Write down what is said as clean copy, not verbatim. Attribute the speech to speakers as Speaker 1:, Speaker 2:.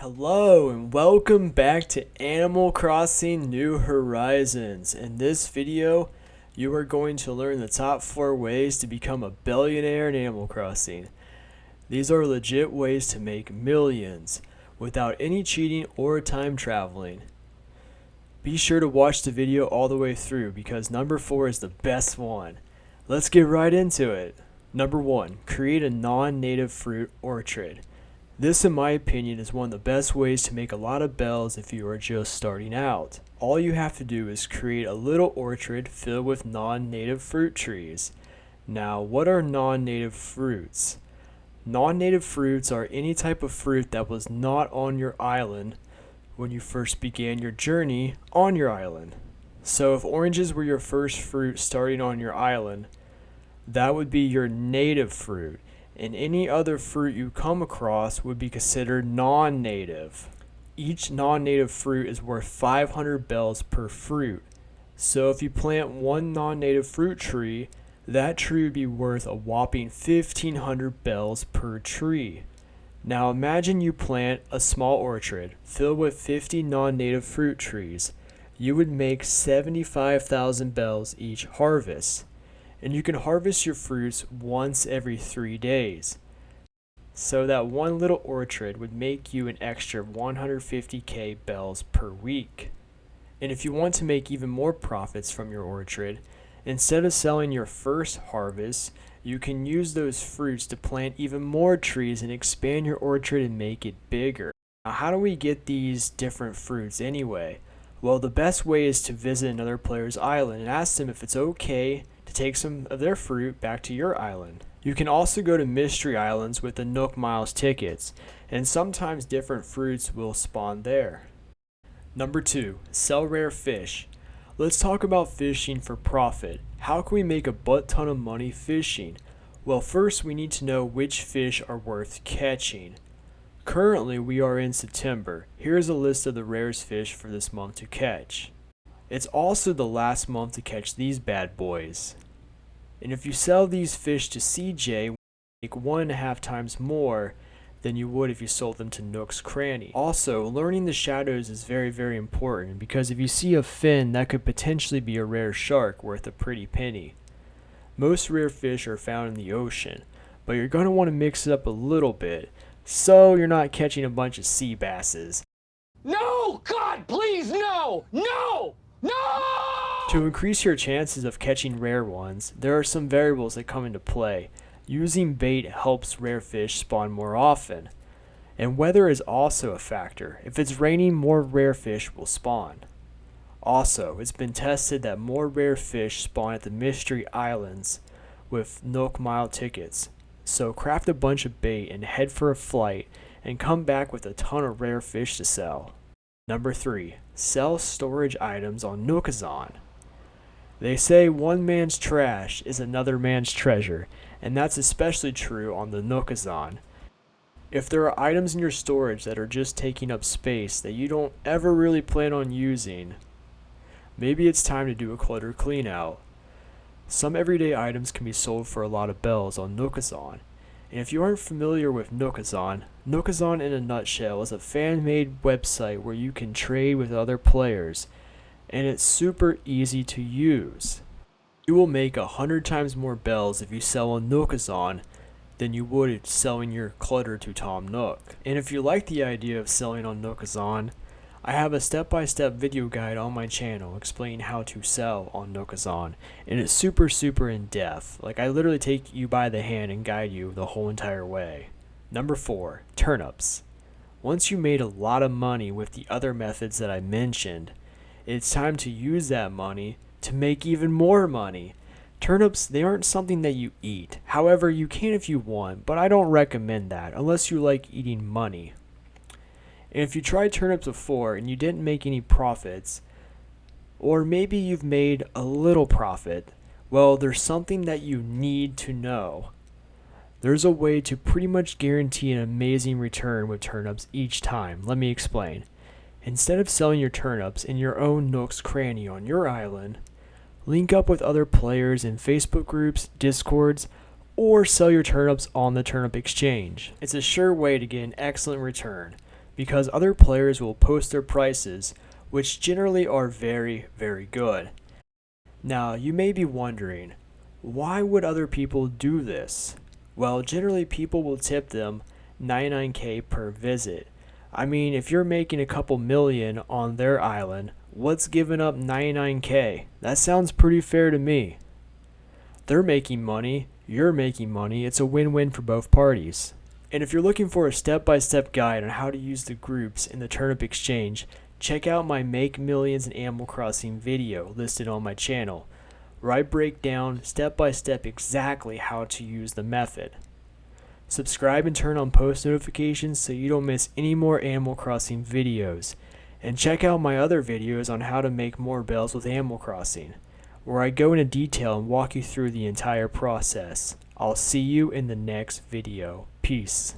Speaker 1: Hello and welcome back to Animal Crossing New Horizons. In this video, you are going to learn the top 4 ways to become a billionaire in Animal Crossing. These are legit ways to make millions without any cheating or time traveling. Be sure to watch the video all the way through because number 4 is the best one. Let's get right into it. Number 1, create a non-native fruit orchard. This, in my opinion, is one of the best ways to make a lot of bells if you are just starting out. All you have to do is create a little orchard filled with non-native fruit trees. Now, what are non-native fruits? Non-native fruits are any type of fruit that was not on your island when you first began your journey on your island. So if oranges were your first fruit starting on your island, that would be your native fruit. And any other fruit you come across would be considered non-native. Each non-native fruit is worth 500 bells per fruit. So if you plant one non-native fruit tree, that tree would be worth a whopping 1,500 bells per tree. Now imagine you plant a small orchard filled with 50 non-native fruit trees. You would make 75,000 bells each harvest. And you can harvest your fruits once every 3 days. So that one little orchard would make you an extra 150k bells per week. And if you want to make even more profits from your orchard, instead of selling your first harvest, you can use those fruits to plant even more trees and expand your orchard and make it bigger. Now, how do we get these different fruits anyway? Well, the best way is to visit another player's island and ask them if it's okay to take some of their fruit back to your island. You can also go to mystery islands with the Nook Miles tickets, and sometimes different fruits will spawn there. Number 2, sell rare fish. Let's talk about fishing for profit. How can we make a butt ton of money fishing? Well, first we need to know which fish are worth catching. Currently we are in September. Here's a list of the rarest fish for this month to catch. It's also the last month to catch these bad boys. And if you sell these fish to CJ, you make 1.5 times more than you would if you sold them to Nook's Cranny. Also, learning the shadows is very important because if you see a fin, that could potentially be a rare shark worth a pretty penny. Most rare fish are found in the ocean, but you're going to want to mix it up a little bit so you're not catching a bunch of sea basses.
Speaker 2: No! God, please, no! No! No!
Speaker 1: To increase your chances of catching rare ones, there are some variables that come into play. Using bait helps rare fish spawn more often. And weather is also a factor. If it's raining, more rare fish will spawn. Also, it's been tested that more rare fish spawn at the mystery islands with Nook Mile tickets. So craft a bunch of bait and head for a flight and come back with a ton of rare fish to sell. Number 3, sell storage items on Nookazon. They say one man's trash is another man's treasure, and that's especially true on the Nookazon. If there are items in your storage that are just taking up space that you don't ever really plan on using, maybe it's time to do a clutter clean out. Some everyday items can be sold for a lot of bells on Nookazon. And if you aren't familiar with Nookazon, Nookazon in a nutshell is a fan-made website where you can trade with other players, and it's super easy to use. You will make 100 times more bells if you sell on Nookazon than you would selling your clutter to Tom Nook. And if you like the idea of selling on Nookazon, I have a step-by-step video guide on my channel explaining how to sell on Nookazon, and it's super in-depth. Like, I literally take you by the hand and guide you the whole entire way. Number 4, turnips. Once you made a lot of money with the other methods that I mentioned, it's time to use that money to make even more money. Turnips, they aren't something that you eat. However, you can if you want, but I don't recommend that unless you like eating money. And if you tried turnips before and you didn't make any profits, or maybe you've made a little profit, well, there's something that you need to know. There's a way to pretty much guarantee an amazing return with turnips each time. Let me explain. Instead of selling your turnips in your own Nook's Cranny on your island, link up with other players in Facebook groups, Discords, or sell your turnips on the Turnip exchange. It's a sure way to get an excellent return because other players will post their prices, which generally are very, very good. Now, you may be wondering, why would other people do this? Well, generally people will tip them 99k per visit. I mean, if you're making a couple million on their island, what's giving up 99k? That sounds pretty fair to me. They're making money, you're making money, it's a win-win for both parties. And if you're looking for a step-by-step guide on how to use the groups in the Turnip Exchange, check out my Make Millions in Animal Crossing video listed on my channel, where I break down step-by-step exactly how to use the method. Subscribe and turn on post notifications so you don't miss any more Animal Crossing videos. And check out my other videos on how to make more bells with Animal Crossing, where I go into detail and walk you through the entire process. I'll see you in the next video. Peace.